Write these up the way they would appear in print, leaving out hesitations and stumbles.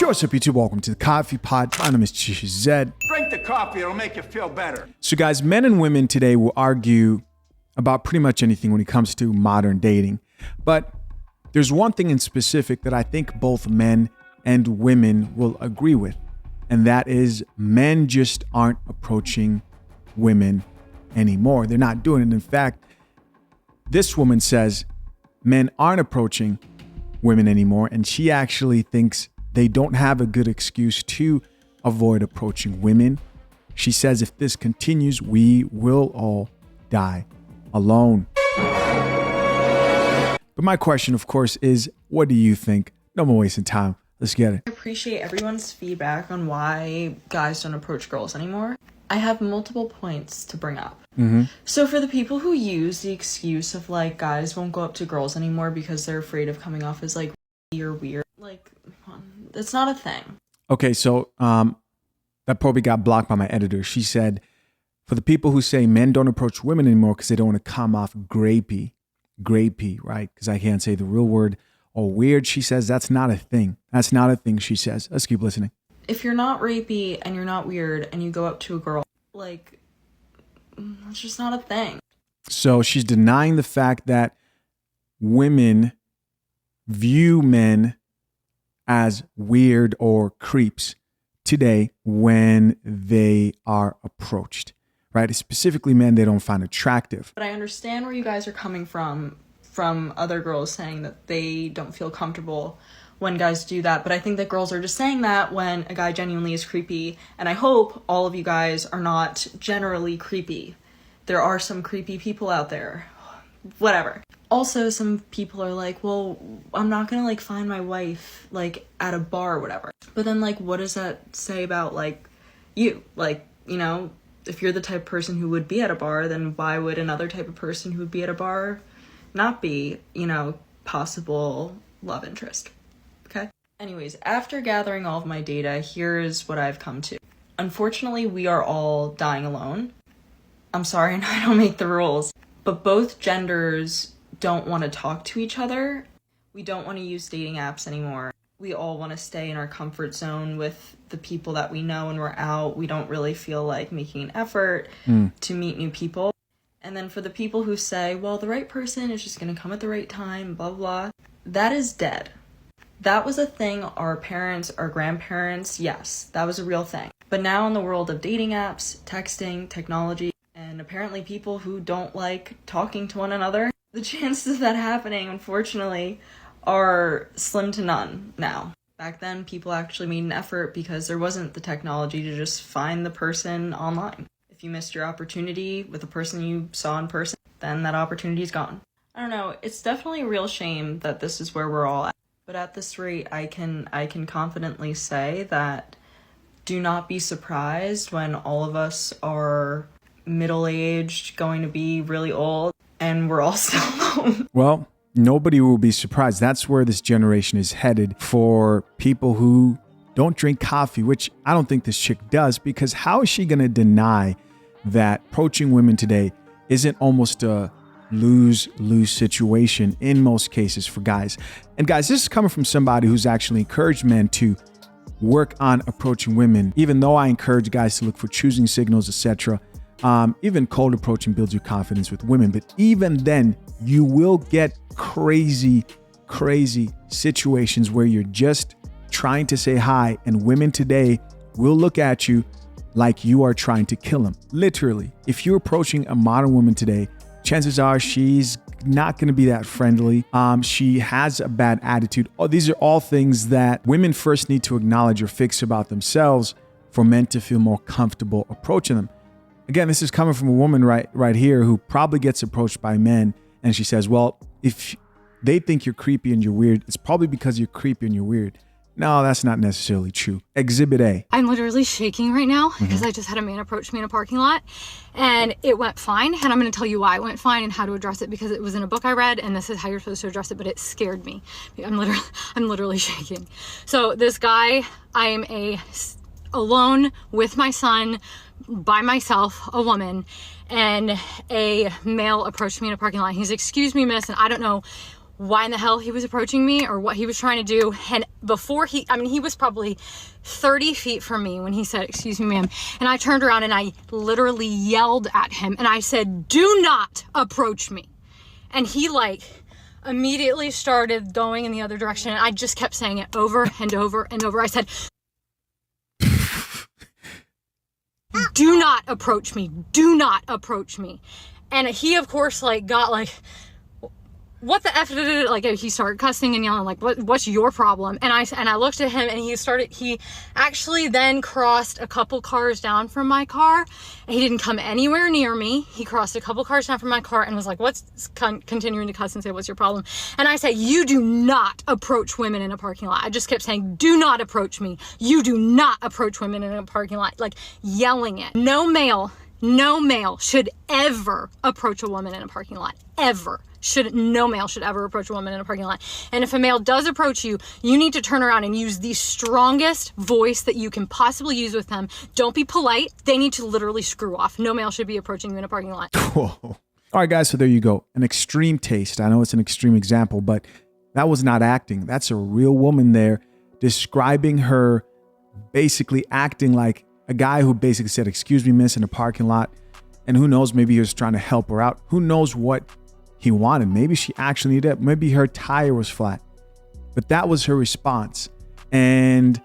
What's up, YouTube? Welcome to the Coffee Pod. My name is Zed. Drink the coffee, it'll make you feel better. So guys, men and women today will argue about pretty much anything when it comes to modern dating. But there's one thing in specific that I think both men and women will agree with. And that is men just aren't approaching women anymore. They're not doing it. In fact, this woman says men aren't approaching women anymore. And she actually thinks they don't have a good excuse to avoid approaching women. She says if this continues, we will all die alone. But my question, of course, is what do you think? No more wasting time. Let's get it. I appreciate everyone's feedback on why guys don't approach girls anymore. I have multiple points to bring up. So for the people who use the excuse of like guys won't go up to girls anymore because they're afraid of coming off as like you're weird, like it's not a thing. Okay, so that probably got blocked by my editor. She said, for the people who say men don't approach women anymore because they don't want to come off grapey, right? Because I can't say the real word, or weird. She says that's not a thing. That's not a thing, she says. Let's keep listening. If you're not rapey and you're not weird and you go up to a girl, like, it's just not a thing. So she's denying the fact that women view men as weird or creeps today when they are approached, right? Specifically men they don't find attractive. But I understand where you guys are coming from other girls saying that they don't feel comfortable when guys do that. But I think that girls are just saying that when a guy genuinely is creepy. And I hope all of you guys are not generally creepy. There are some creepy people out there. Whatever. Also, some people are like, well, I'm not gonna like find my wife like at a bar or whatever. But then like, what does that say about like you? Like, you know, if you're the type of person who would be at a bar, then why would another type of person who would be at a bar not be, you know, possible love interest? Okay. Anyways, after gathering all of my data, here's what I've come to. Unfortunately, we are all dying alone. I'm sorry, and I don't make the rules, but both genders don't want to talk to each other. We don't want to use dating apps anymore. We all want to stay in our comfort zone with the people that we know when we're out. We don't really feel like making an effort to meet new people. And then for the people who say, well, the right person is just going to come at the right time, blah, blah, that is dead. That was a thing our parents, our grandparents, yes, that was a real thing. But now in the world of dating apps, texting, technology, and apparently people who don't like talking to one another, the chances of that happening, unfortunately, are slim to none now. Back then, people actually made an effort because there wasn't the technology to just find the person online. If you missed your opportunity with a person you saw in person, then that opportunity is gone. I don't know, it's definitely a real shame that this is where we're all at. But at this rate, I can confidently say that do not be surprised when all of us are middle-aged, going to be really old, and we're all still alone. Well, nobody will be surprised. That's where this generation is headed for people who don't drink coffee, which I don't think this chick does, because how is she going to deny that approaching women today isn't almost a lose-lose situation in most cases for guys? And guys, this is coming from somebody who's actually encouraged men to work on approaching women, even though I encourage guys to look for choosing signals, etc. Even cold approaching builds your confidence with women. But even then, you will get crazy situations where you're just trying to say hi and women today will look at you like you are trying to kill them. Literally, if you're approaching a modern woman today, chances are she's not going to be that friendly. She has a bad attitude. Oh, these are all things that women first need to acknowledge or fix about themselves for men to feel more comfortable approaching them. Again, this is coming from a woman right here who probably gets approached by men. And she says, well, if they think you're creepy and you're weird, it's probably because you're creepy and you're weird. No, that's not necessarily true. Exhibit A. I'm literally shaking right now because I just had a man approach me in a parking lot and it went fine. And I'm going to tell you why it went fine and how to address it, because it was in a book I read and this is how you're supposed to address it, but it scared me. I'm literally shaking. So this guy, I am alone with my son, by myself, a woman, and a male approached me in a parking lot. He's, excuse me, miss, and I don't know why in the hell he was approaching me or what he was trying to do. And before he was probably 30 feet from me when he said, "Excuse me, ma'am." And I turned around and I literally yelled at him and I said, "Do not approach me." And he like immediately started going in the other direction. And I just kept saying it over and over and over. I said, "Do not approach me. Do not approach me." And he, of course, like got like, "What the F?" Like he started cussing and yelling like, what's your problem? And I looked at him and he actually then crossed a couple cars down from my car. And he didn't come anywhere near me. He crossed a couple cars down from my car and was like, continuing to cuss and say, "What's your problem?" And I said, "You do not approach women in a parking lot." I just kept saying, "Do not approach me. You do not approach women in a parking lot," like yelling it. No male should ever approach a woman in a parking lot, ever. No male should ever approach a woman in a parking lot. And if a male does approach you, you need to turn around and use the strongest voice that you can possibly use with them. Don't be polite. They need to literally screw off. No male should be approaching you in a parking lot. Whoa. All right, guys. So there you go. An extreme taste. I know it's an extreme example, but that was not acting. That's a real woman there describing her basically acting like a guy who basically said, "Excuse me, miss," in a parking lot. And who knows, maybe he was trying to help her out. Who knows what he wanted. Maybe she actually needed it. Maybe her tire was flat. But that was her response. And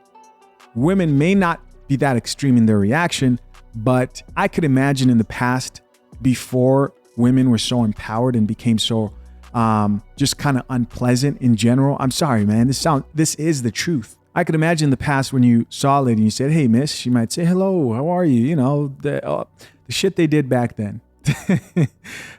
women may not be that extreme in their reaction, but I could imagine in the past, before women were so empowered and became so just kind of unpleasant in general. I'm sorry, man. This is the truth. I could imagine in the past when you saw a lady and you said, "Hey, miss," she might say, "Hello, how are you?" You know, the shit they did back then.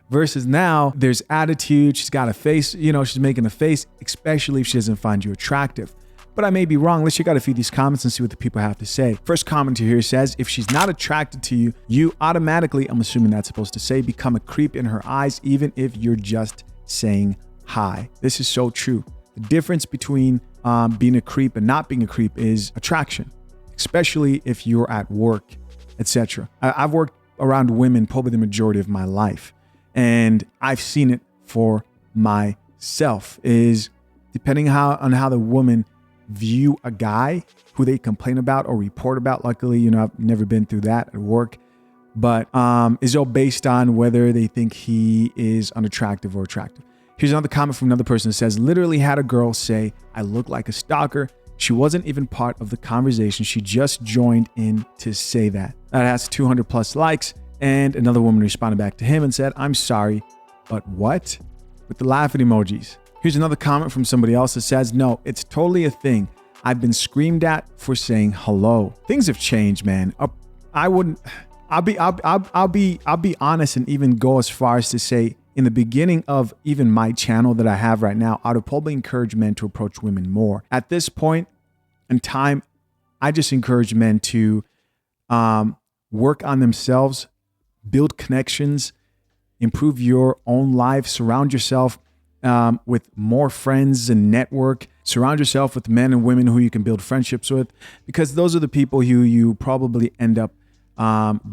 Versus now, there's attitude. She's got a face, she's making a face, especially if she doesn't find you attractive. But I may be wrong. Let's check out a few of these comments and see what the people have to say. First commenter here says, "If she's not attracted to you, you automatically," I'm assuming that's supposed to say, "become a creep in her eyes, even if you're just saying hi." This is so true. The difference between being a creep and not being a creep is attraction, especially if you're at work, etc. I've worked around women probably the majority of my life, and I've seen it for myself. Is depending on how the woman view a guy who they complain about or report about. Luckily, I've never been through that at work, but is all based on whether they think he is unattractive or attractive. Here's another comment from another person that says, "Literally had a girl say I look like a stalker. She wasn't even part of the conversation. She just joined in to say that." That has 200 plus likes. And another woman responded back to him and said, "I'm sorry, but what?" with the laughing emojis. Here's another comment from somebody else that says, "No, it's totally a thing. I've been screamed at for saying hello." Things have changed, man. I'll be honest and even go as far as to say, in the beginning of even my channel that I have right now, I would probably encourage men to approach women more. At this point in time, I just encourage men to work on themselves, build connections, improve your own life, surround yourself with more friends and network. Surround yourself with men and women who you can build friendships with, because those are the people who you probably end up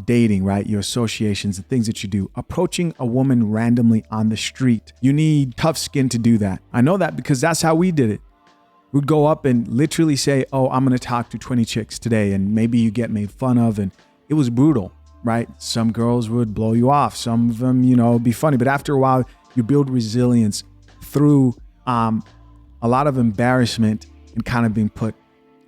dating, right? Your associations, the things that you do. Approaching a woman randomly on the street, you need tough skin to do that. I know that because that's how we did it. We'd go up and literally say, "Oh, I'm going to talk to 20 chicks today," and maybe you get made fun of, and it was brutal, right? Some girls would blow you off. Some of them, be funny, but after a while, you build resilience through a lot of embarrassment and kind of being put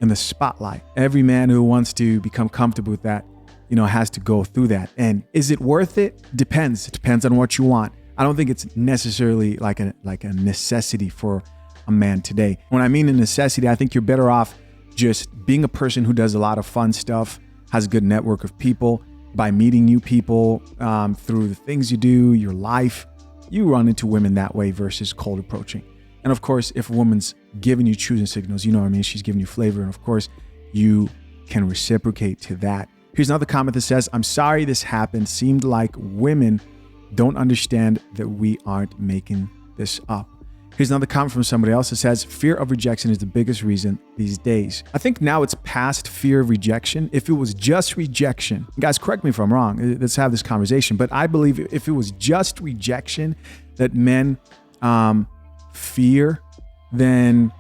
in the spotlight. Every man who wants to become comfortable with that, has to go through that. And is it worth it? Depends. It depends on what you want. I don't think it's necessarily like a necessity for a man today. When I mean a necessity, I think you're better off just being a person who does a lot of fun stuff, has a good network of people, by meeting new people through the things you do, your life. You run into women that way versus cold approaching. And of course, if a woman's giving you choosing signals, she's giving you flavor. And of course, you can reciprocate to that. Here's another comment that says, "I'm sorry this happened. Seemed like women don't understand that we aren't making this up." Here's another comment from somebody else that says, "Fear of rejection is the biggest reason these days." I think now it's past fear of rejection. If it was just rejection, guys, correct me if I'm wrong. Let's have this conversation. But I believe if it was just rejection, that men fear, then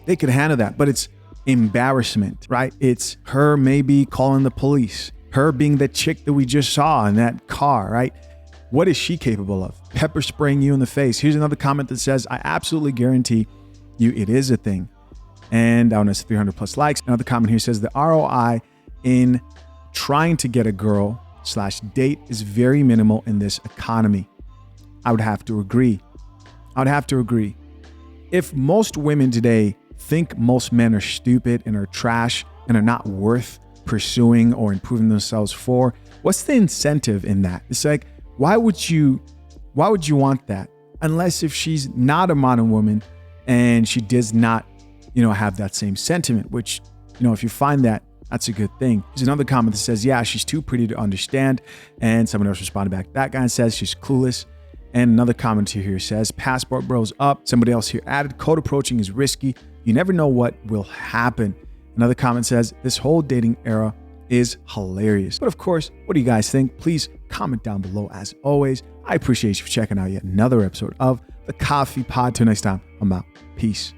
they could handle that. But it's embarrassment, right? It's her maybe calling the police, her being the chick that we just saw in that car, right? What is she capable of? Pepper spraying you in the face. Here's another comment that says, I absolutely guarantee you it is a thing. And that one has 300 plus likes. Another comment here says the ROI in trying to get a girl / date is very minimal in this economy. I would have to agree. If most women today think most men are stupid and are trash and are not worth pursuing or improving themselves for, what's the incentive in that? It's like, why would you want that? Unless if she's not a modern woman and she does not, have that same sentiment, which, if you find that, that's a good thing. There's another comment that says, yeah, she's too pretty to understand. And someone else responded back. That guy says she's clueless. And another commenter here says, passport bros up. Somebody else here added, code approaching is risky. You never know what will happen. Another comment says, this whole dating era is hilarious. But of course, what do you guys think? Please comment down below as always. I appreciate you for checking out yet another episode of The Coffee Pod. Till next time, I'm out. Peace.